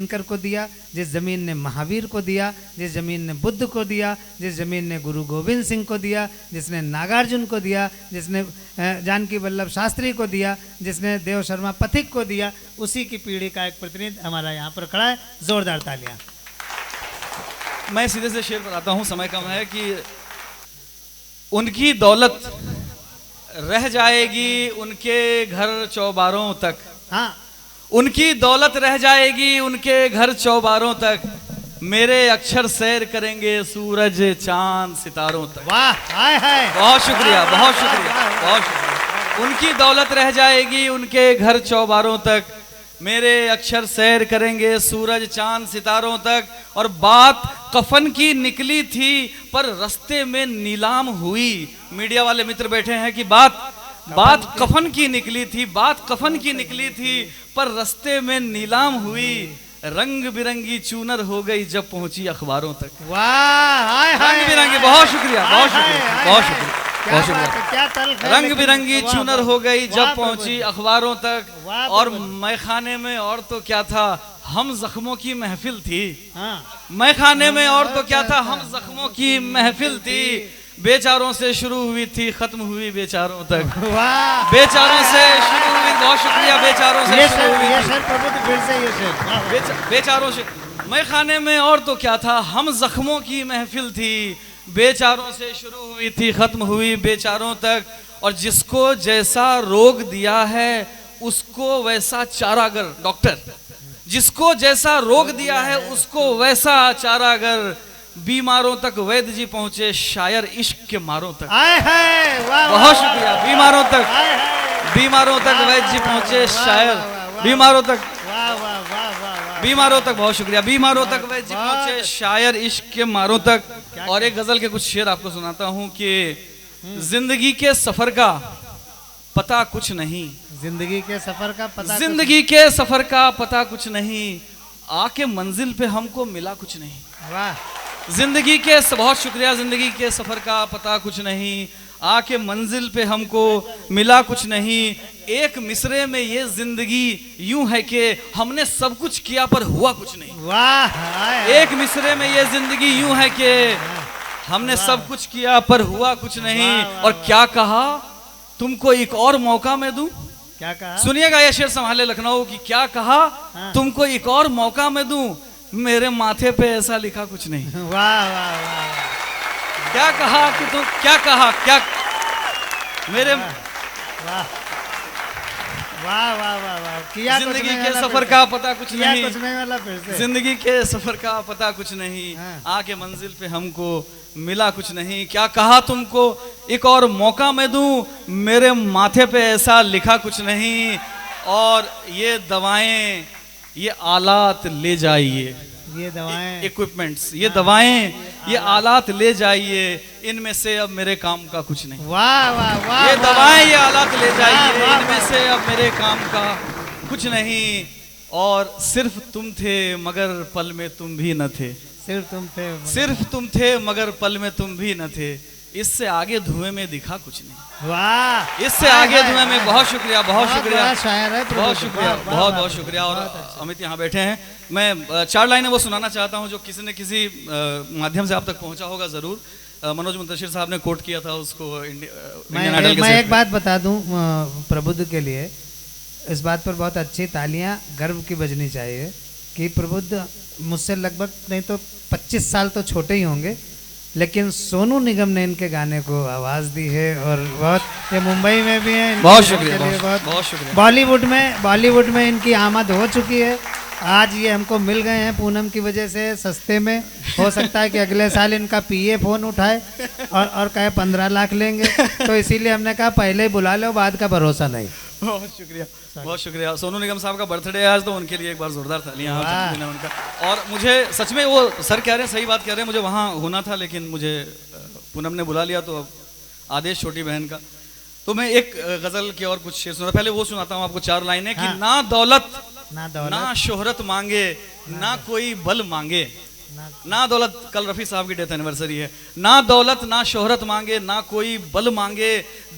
शंकर को दिया, जिस जमीन ने महावीर को दिया, जिस जमीन ने बुद्ध को दिया, जिस जमीन ने गुरु गोविंद सिंह को दिया, जिसने नागार्जुन को दिया, जिसने जानकी वल्लभ शास्त्री को दिया, जिसने देव शर्मा पथिक को दिया, उसी की पीढ़ी का एक प्रतिनिधि हमारा यहाँ पर खड़ा है। जोरदार तालियां। मैं सीधे से शेर बताता हूँ, समय कम है, कि उनकी दौलत रह जाएगी उनके घर चौबारों तक। हाँ, उनकी दौलत रह जाएगी उनके घर चौबारों तक, मेरे अक्षर सैर करेंगे सूरज चांद सितारों तक। वाह, हाय हाय, बहुत शुक्रिया, बहुत शुक्रिया, बहुत शुक्रिया। उनकी दौलत रह जाएगी उनके घर चौबारों तक, मेरे अक्षर सैर करेंगे सूरज चांद सितारों तक। और बात कफन की निकली थी पर रास्ते में नीलाम हुई। मीडिया वाले मित्र बैठे हैं कि बात कफन की निकली थी, बात कफन की निकली थी पर रास्ते में नीलाम हुई। रंग बिरंगी चूनर हो गई जब पहुंची अखबारों तक। वाह, रंग बिरंगी, बहुत शुक्रिया, बहुत शुक्रिया, बहुत शुक्रिया, बहुत शुक्रिया। रंग बिरंगी चूनर हो गई जब पहुंची अखबारों तक। और मैखाने में और तो क्या था, हम जख्मों की महफिल थी। मैखाने में और तो क्या था, हम जख्मों की महफिल थी। बेचारों से शुरू हुई थी, खत्म हुई बेचारों तक। बेचारों से शुरू हुई, बहुत शुक्रिया, बेचारों से शुरू हुई, बेचारों से। मैखाने में और तो क्या था, हम जख्मों की महफिल थी। बेचारों से शुरू हुई थी, खत्म हुई बेचारों तक। और जिसको जैसा रोग दिया है उसको वैसा चारागर, डॉक्टर, जिसको जैसा रोग दिया है उसको वैसा चारागर। बीमारों तक वैद्य जी पहुंचे, शायर इश्क के मारों तक। बहुत शुक्रिया। बीमारों तक वैद्य जी पहुंचे, शायर बीमारों तक, बीमारों तक, बहुत शुक्रिया। बीमारों तक वैद्य जी पहुंचे, शायर इश्क के मारों तक। और एक गजल के कुछ शेर आपको सुनाता हूं कि जिंदगी के सफर का पता कुछ नहीं, जिंदगी के सफर का पता, जिंदगी के सफर का पता कुछ नहीं, आके मंजिल पे हमको मिला कुछ नहीं। वाह, जिंदगी के, बहुत शुक्रिया। जिंदगी के सफर का पता कुछ नहीं, आके मंजिल पे हमको मिला कुछ नहीं। एक मिसरे में ये जिंदगी यूं है कि हमने सब कुछ किया पर हुआ कुछ नहीं। वाह, एक मिसरे में ये जिंदगी यूं है कि हमने सब कुछ किया पर हुआ कुछ नहीं। और क्या कहा, तुमको एक और मौका मैं दूं। क्या कहा, सुनिएगा ये शेर संभाले लखनऊ की। क्या कहा, तुमको एक और मौका मैं दूं, मेरे माथे पे ऐसा लिखा कुछ नहीं। वाह वाह वाह। क्या कहा कि तुम, क्या कहा, क्या मेरे, वाह वाह वाह वाह वाह। किया जिंदगी के सफर का पता कुछ नहीं, कुछ नहीं वाला फिर से। जिंदगी के सफर का पता कुछ नहीं, आके मंजिल पे हमको मिला कुछ नहीं। क्या कहा, तुमको एक और मौका मैं दूं, मेरे माथे पे ऐसा लिखा कुछ नहीं। और ये दवाएं, ये आलात ले जाइए, ये दवाएं, इक्विपमेंट्स, ये दवाएं, ये आलात ले जाइए, इनमें से अब मेरे काम का कुछ नहीं। वाह वाह वाह। ये दवाएं, ये आलात ले जाइए, इनमें से अब मेरे काम का कुछ नहीं। और सिर्फ तुम थे मगर पल में तुम भी न थे, सिर्फ तुम थे, सिर्फ तुम थे मगर पल में तुम भी न थे। इससे आगे धुएं में दिखा कुछ नहीं। वाह, इससे आगे धुएं में, बहुत शुक्रिया, बहुत शुक्रिया, शायर है, बहुत शुक्रिया, बहुत बहुत शुक्रिया। और अमित यहाँ बैठे हैं, मैं 4 लाइनें वो सुनाना चाहता हूँ जो किसी न किसी माध्यम से आप तक पहुँचा होगा जरूर। मनोज मुंतशिर साहब ने कोट किया था उसको इंडियन आइडल के। मैं एक बात बता दूं प्रबुद्ध के लिए, इस बात पर बहुत अच्छी तालियां गर्व की बजनी चाहिए कि प्रबुद्ध मुझसे लगभग नहीं तो 25 साल तो छोटे ही होंगे, लेकिन सोनू निगम ने इनके गाने को आवाज दी है। और बहुत, ये मुंबई में भी है, बहुत शुक्रिया, बहुत शुक्रिया। बॉलीवुड में इनकी आमद हो चुकी है। आज ये हमको मिल गए हैं पूनम की वजह से सस्ते में। हो सकता है कि अगले साल इनका पीए फोन उठाए और कहे 15 लाख लेंगे, तो इसीलिए हमने कहा पहले ही बुला लो, बाद का भरोसा नहीं। बहुत शुक्रिया, बहुत शुक्रिया। सोनू निगम साहब का बर्थडे है आज, तो उनके लिए एक बार जोरदार तालियां उनका। और मुझे सच में, वो सर कह रहे हैं, सही बात कह रहे हैं, मुझे वहाँ होना था लेकिन मुझे पूनम ने बुला लिया, तो अब आदेश छोटी बहन का। तो मैं एक गजल के और कुछ शेर सुना, पहले वो सुनाता हूँ आपको 4 लाइनें कि ना दौलत ना शोहरत मांगे, ना कोई बल मांगे। ना दौलत, कल रफी साहब की डेथ एनिवर्सरी है। ना दौलत ना शोहरत मांगे, ना कोई बल मांगे,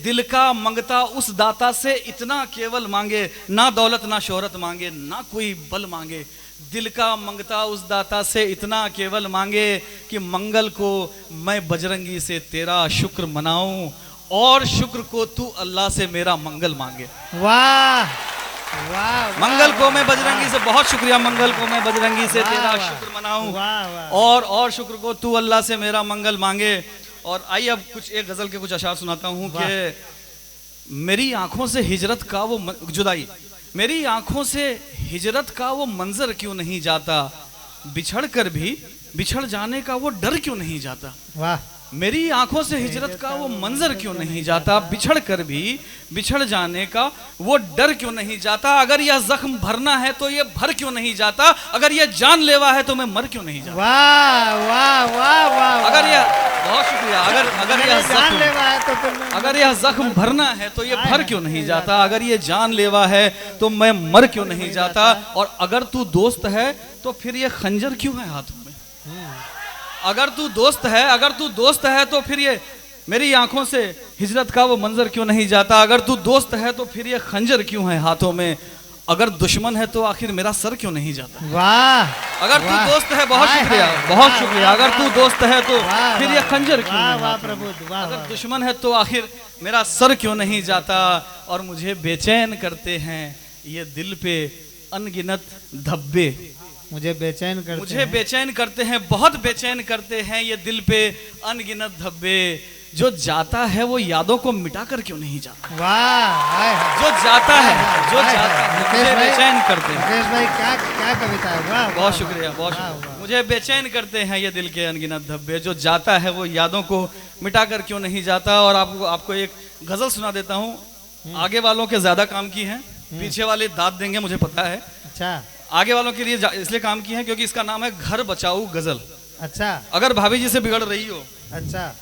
दिल का मंगता उस दाता से इतना केवल मांगे। ना दौलत ना शोहरत मांगे, ना कोई बल मांगे, दिल का मंगता उस दाता से इतना केवल मांगे कि मंगल को मैं बजरंगी से तेरा शुक्र मनाऊं और शुक्र को तू अल्लाह से मेरा मंगल मांगे। वाह वाह, मंगल को मैं बजरंगी से, बहुत शुक्रिया, मंगल को मैं बजरंगी से तेरा वाह, शुक्र मनाऊं वाह, वाह। और शुक्र को तू अल्लाह से मेरा मंगल मांगे। और आइए अब कुछ एक गजल के कुछ अशार सुनाता हूं कि मेरी आंखों से हिजरत का वो जुदाई, मेरी आंखों से हिजरत का वो मंजर क्यों नहीं जाता, बिछड़ कर भी बिछड़ जाने का वो डर क्यों नहीं जाता। वाह, मेरी आंखों से हिजरत का वो मंजर क्यों नहीं जाता, बिछड़ कर भी बिछड़ जाने का वो डर क्यों नहीं जाता। अगर यह जख्म भरना है तो ये भर क्यों नहीं जाता, अगर यह जानलेवा है तो मैं मर क्यों नहीं जाता। वाह वाह वाह वाह, अगर यह, बहुत शुक्रिया, अगर यह जानलेवा है तो फिर अगर यह जख्म भरना है तो ये भर क्यों नहीं जाता, अगर ये जानलेवा है तो मैं मर क्यों नहीं जाता। और अगर तू दोस्त है तो फिर ये खंजर क्यों है हाथों में। अगर तू दोस्त है तो फिर ये मेरी आंखों से हिजरत का वो मंजर क्यों नहीं जाता। अगर तू दोस्त है तो फिर ये खंजर क्यों है हाथों में। अगर दुश्मन है तो आखिर मेरा सर क्यों नहीं जाता। वाह, अगर तू दोस्त है, बहुत शुक्रिया, बहुत शुक्रिया, अगर तू दोस्त है तो फिर ये खंजर क्यों है हाथों में। अगर दुश्मन है तो आखिर मेरा सर क्यों नहीं जाता। और मुझे बेचैन करते हैं ये दिल पे अनगिनत धब्बे, मुझे बेचैन करते हैं, बहुत बेचैन करते हैं ये दिल पे अनगिनत धब्बे। जो जाता है वो यादों को मिटा कर क्यों नहीं जाता। वाह, जो जाता है मुझे बेचैन करते हैं। मुकेश भाई क्या कविता है। वाह, बहुत शुक्रिया, बहुत शुक्रिया। मुझे बेचैन करते हैं ये दिल के अनगिनत धब्बे, जो जाता है वो यादों को मिटा कर क्यों नहीं जाता। और आपको एक गजल सुना देता हूँ। आगे वालों के ज्यादा काम की है, पीछे वाले दाद देंगे मुझे पता है। अच्छा, आगे वालों के लिए इसलिए काम की है क्योंकि इसका नाम है घर बचाऊ गजल। अच्छा, अगर भाभी जी से बिगड़ रही हो अच्छा,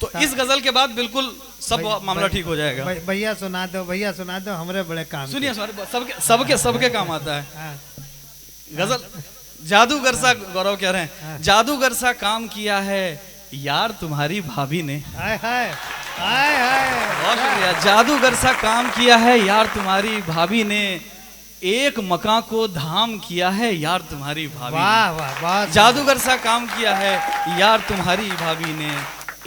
तो इस गजल के बाद बिल्कुल सब मामला ठीक हो जाएगा। भैया सुना दो, हमारे बड़े काम। सुनिए, सबके काम आता है गजल। जादूगर सा, गौरव कह रहे हैं, जादूगर सा काम किया है यार तुम्हारी भाभी ने। हाय हाय हाय हाय, बहुत शुक्रिया। जादूगर सा काम किया है यार तुम्हारी भाभी ने, एक मकान को धाम किया है यार तुम्हारी भाभी। वाह वाह, बहुत जादूगर सा काम किया है यार तुम्हारी भाभी ने,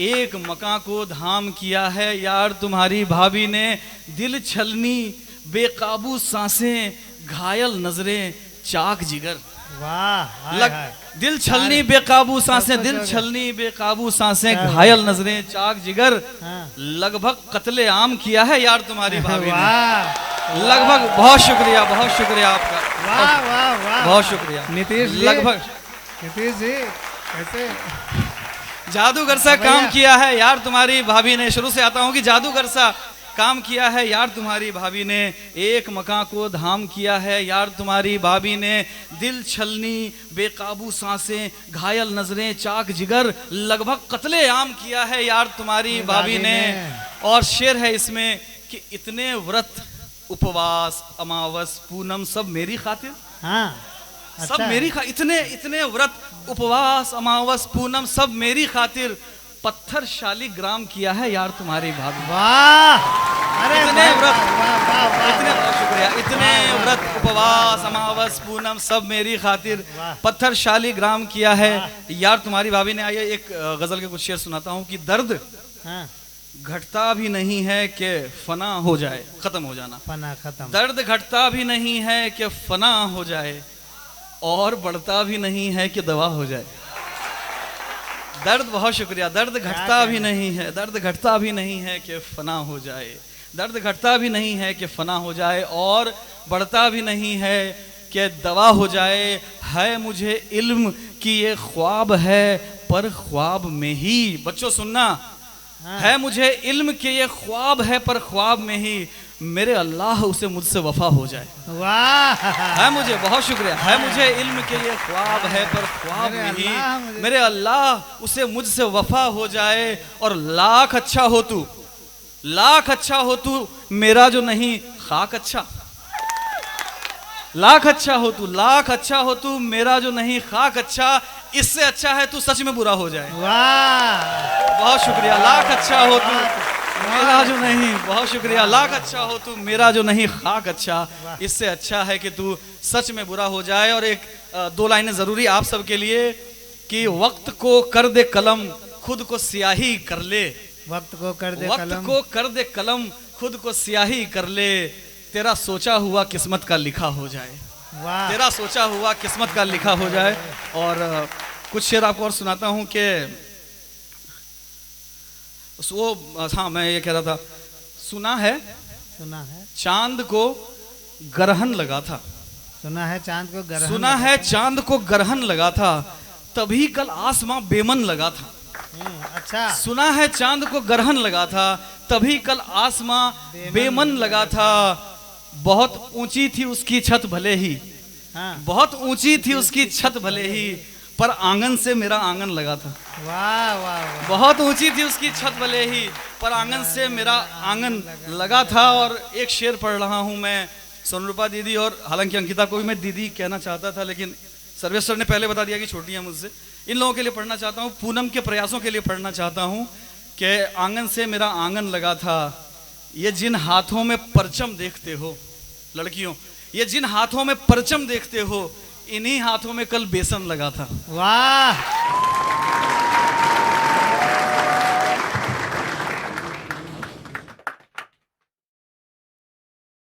एक मकान को धाम किया है यार तुम्हारी भाभी ने। दिल छलनी बेकाबू सांसें, घायल नजरें, चाक जिगर। वाह, दिल छलनी बेकाबू सांसें, दिल छलनी बेकाबू सांसें, घायल नजरें, चाक जिगर। लगभग कत्ले आम किया है यार तुम्हारी भाभी ने। लगभग, बहुत शुक्रिया आपका। वाह वाह वाह, बहुत शुक्रिया नीतीश जी। लगभग नीतीश जी कैसे। जादूगर सा काम किया है यार तुम्हारी भाभी ने। शुरू से आता हूं कि जादूगर सा काम किया है यार तुम्हारी भाभी ने, एक मकान को धाम किया है यार तुम्हारी भाभी ने। दिल छलनी बेकाबू सांसें, घायल नजरें, चाक जिगर, लगभग कत्ले आम किया है यार तुम्हारी भाभी ने। और शेर है इसमें कि इतने व्रत उपवास अमावस पूनम सब मेरी खातिर। हाँ, अच्छा। सब मेरी इतने व्रत उपवास अमावस पूनम सब मेरी खातिर, पत्थर शालिग्राम किया है यार तुम्हारी भाभी। वाह, अरे इतने व्रत, इतने, बहुत शुक्रिया। इतने व्रत उपवास अमावस पूनम सब मेरी खातिर, पत्थर शालिग्राम किया है यार तुम्हारी भाभी ने। आइए एक गजल के कुछ शेर सुनाता हूँ कि दर्द घटता भी नहीं है कि फना हो जाए, खत्म हो जाना, फना खत्म। दर्द घटता भी नहीं है कि फना हो जाए, और बढ़ता भी नहीं है कि दवा हो जाए। दर्द, बहुत शुक्रिया। दर्द घटता भी नहीं है, दर्द घटता भी नहीं है कि फना हो जाए, दर्द घटता भी नहीं है कि फना हो जाए, और बढ़ता भी नहीं है कि दवा हो जाए। है मुझे इल्म कि ये ख्वाब है पर ख्वाब में ही, बच्चों सुनना, है मुझे इल्म कि ये ख्वाब है पर ख्वाब में ही, मेरे अल्लाह उसे मुझसे वफा हो जाए। वाह, है मुझे, बहुत शुक्रिया। है मुझे इल्म के ये ख्वाब है पर ख्वाब में ही, मेरे अल्लाह उसे मुझसे वफा हो जाए। और लाख अच्छा हो तू, लाख अच्छा हो तू, मेरा जो नहीं खाक अच्छा। लाख अच्छा हो तू, लाख अच्छा हो तू, मेरा जो नहीं खाक अच्छा, इससे अच्छा है तू सच में बुरा हो जाए। वाह, बहुत शुक्रिया। लाख अच्छा हो तू, मेरा जो नहीं, बहुत शुक्रिया। लाख अच्छा हो तू, मेरा जो नहीं खाक अच्छा, इससे अच्छा है कि तू सच में बुरा हो जाए। और एक दो लाइनें ज़रूरी आप सबके लिए कि वक्त को कर दे कलम, खुद को स्याही कर ले। वक्त को कर दे वक्त कलम, को कर दे कलम, खुद को स्याही कर ले, तेरा सोचा हुआ किस्मत का लिखा हो जाए। वाह, तेरा सोचा हुआ किस्मत का लिखा हो जाए। और कुछ शेर आपको और सुनाता हूँ कि वो, हाँ मैं ये कह रहा था, सुना है चांद को ग्रहण लगा था, सुना है चांद को ग्रहण, सुना है चांद को ग्रहण लगा था, तभी कल आसमां बेमन लगा था। अच्छा, सुना है चांद को ग्रहण लगा था, तभी कल आसमां बेमन लगा था। बहुत ऊंची थी उसकी छत भले ही, हाँ, बहुत ऊंची थी उसकी छत भले ही, पर आंगन से मेरा आंगन लगा था। वाह वाह वाह, बहुत ऊंची थी उसकी छत भले ही, पर आंगन से मेरा आंगन लगा था। और एक शेर पढ़ रहा हूं मैं सोनरूपा दीदी, और हालांकि अंकिता को भी मैं दीदी कहना चाहता था, लेकिन सर्वेश्वर ने पहले बता दिया कि छोटी है मुझसे। इन लोगों के लिए पढ़ना चाहता हूँ, पूनम के प्रयासों के लिए पढ़ना चाहता हूँ कि आंगन से मेरा आंगन लगा था, ये जिन हाथों में परचम देखते हो लड़कियों, ये जिन हाथों में परचम देखते हो, इन्हीं हाथों में कल बेसन लगा था। वाह,